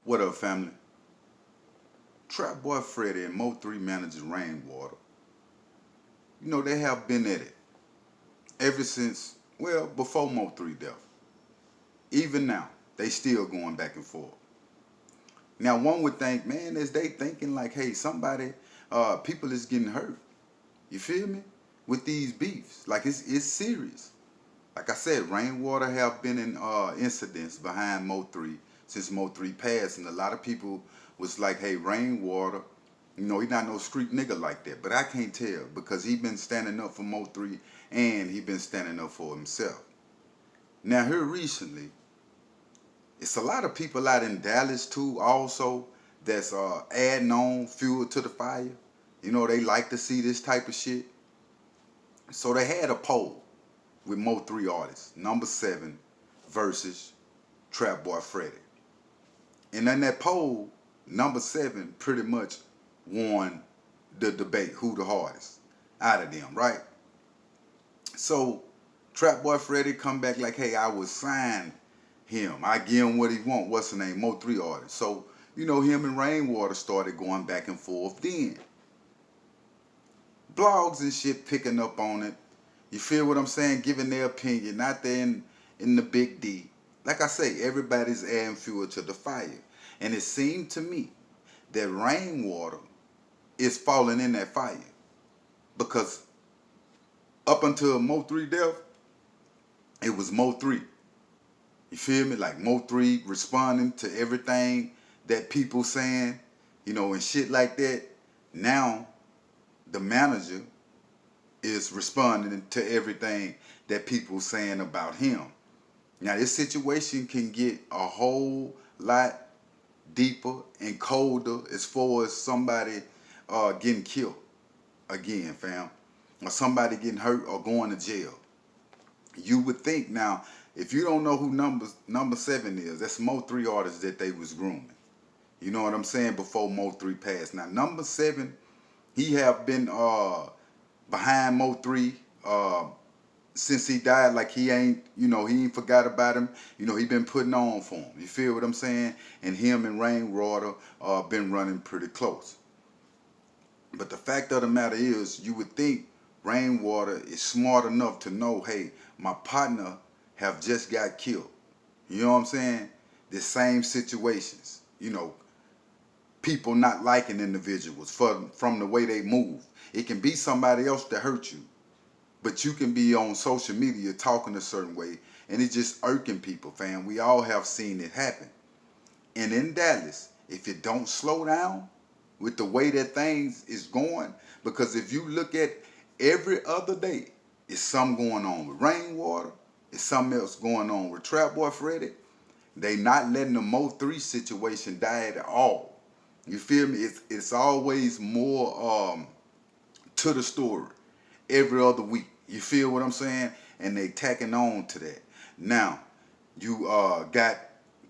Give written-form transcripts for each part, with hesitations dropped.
What up, family? Trapboy Freddy and Mo3 manager Rainwater. You know, they have been at it ever since, well, before Mo3 death. Even now, they still going back and forth. Now, one would think, man, is they thinking like, hey, somebody, people is getting hurt. You feel me? With these beefs. Like, it's serious. Like I said, Rainwater have been in incidents behind Mo3 since Mo3 passed, and a lot of people was like, hey, Rainwater, you know, he not no street nigga like that. But I can't tell because he been standing up for Mo3 and he been standing up for himself. Now here recently, it's a lot of people out in Dallas too also that's adding on fuel to the fire. You know, they like to see this type of shit. So they had a poll with Mo3 artists, number 7 versus Trapboy Freddy. And in that poll, number 7 pretty much won the debate, who the hardest out of them, right? So Trapboy Freddy come back like, hey, I would sign him. I give him what he want. What's the name? Mo3 artist. So, you know, him and Rainwater started going back and forth then. Blogs and shit picking up on it. You feel what I'm saying? Giving their opinion, not there in the big D. Like I say, everybody's adding fuel to the fire. And it seemed to me that Rainwater is falling in that fire. Because up until Mo3 death, it was Mo3. You feel me? Like Mo3 responding to everything that people saying, you know, and shit like that. Now, the manager is responding to everything that people saying about him. Now, this situation can get a whole lot deeper and colder as far as somebody getting killed again, fam, or somebody getting hurt or going to jail. You would think now, if you don't know who number 7 is, that's Mo3 artists that they was grooming. You know what I'm saying? Before Mo3 passed. Now, number 7, he have been behind Mo3 since he died. Like he ain't, you know, he ain't forgot about him. You know, he been putting on for him. You feel what I'm saying? And him and Rainwater been running pretty close. But the fact of the matter is, you would think Rainwater is smart enough to know, hey, my partner have just got killed. You know what I'm saying? The same situations. You know, people not liking individuals from the way they move. It can be somebody else that hurt you, but you can be on social media talking a certain way, and it's just irking people, fam. We all have seen it happen. And in Dallas, if it don't slow down with the way that things is going, because if you look at every other day, it's something going on with Rainwater, it's something else going on with Trapboy Freddy. They not letting the Mo3 situation die at all. You feel me? It's always more to the story every other week. You feel what I'm saying? And they tacking on to that. Now, you got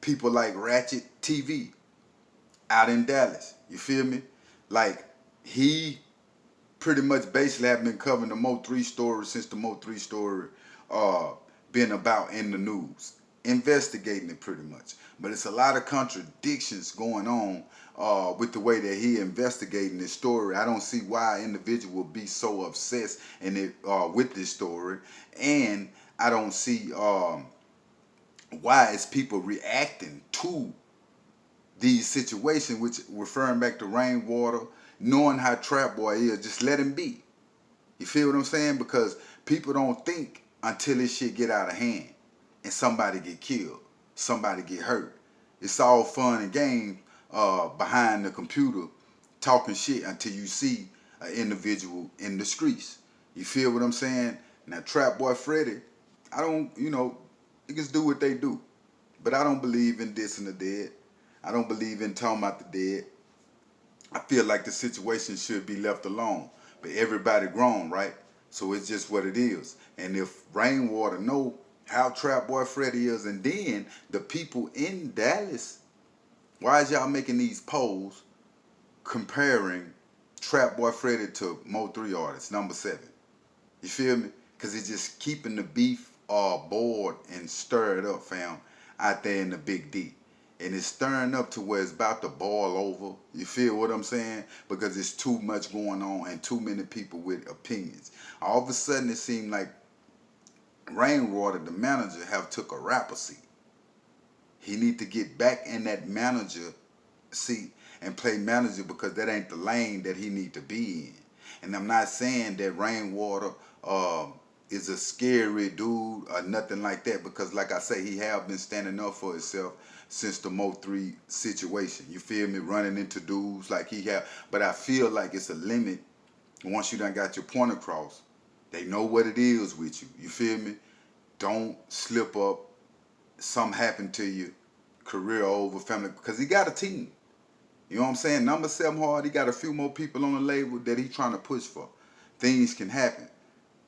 people like Ratchet TV out in Dallas. You feel me? Like, he pretty much basically have been covering the Mo3 story since the Mo3 story been about in the news. Investigating it pretty much. But it's a lot of contradictions going on with the way that he investigating this story. I don't see why an individual would be so obsessed in it, with this story. And I don't see why is people reacting to these situations, which referring back to Rainwater, knowing how Trapboy is, just let him be. You feel what I'm saying? Because people don't think until this shit get out of hand and somebody get killed, somebody get hurt. It's all fun and games behind the computer talking shit until you see an individual in the streets. You feel what I'm saying? Now, Trapboy Freddy, I don't, you know, niggas do what they do. But I don't believe in dissing the dead. I don't believe in talking about the dead. I feel like the situation should be left alone. But everybody grown, right? So it's just what it is. And if Rainwater know how Trapboy Freddy is, and then the people in Dallas, why is y'all making these polls comparing Trapboy Freddy to Mo3 artists, number 7? You feel me? Because it's just keeping the beef bored and stirred up, fam, out there in the big D. and it's stirring up to where it's about to boil over. You feel what I'm saying? Because it's too much going on and too many people with opinions. All of a sudden, it seemed like Rainwater, the manager, have took a rapper seat. He need to get back in that manager seat and play manager, because that ain't the lane that he need to be in. And I'm not saying that Rainwater is a scary dude or nothing like that, because like I say, he have been standing up for himself since the Mo3 situation. You feel me? Running into dudes like he have. But I feel like it's a limit once you done got your point across. They know what it is with you. You feel me? Don't slip up. Something happened to you. Career over, family. Because he got a team. You know what I'm saying? Number 7 hard, he got a few more people on the label that he trying to push for. Things can happen.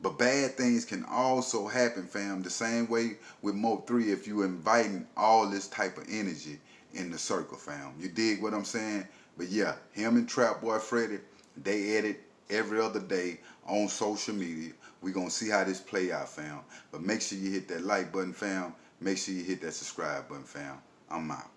But bad things can also happen, fam. The same way with Mo3 if you inviting all this type of energy in the circle, fam. You dig what I'm saying? But yeah, him and Trapboy Freddy, they edit every other day on social media. We gonna see how this play out, fam. But make sure you hit that like button, fam. Make sure you hit that subscribe button, fam. I'm out.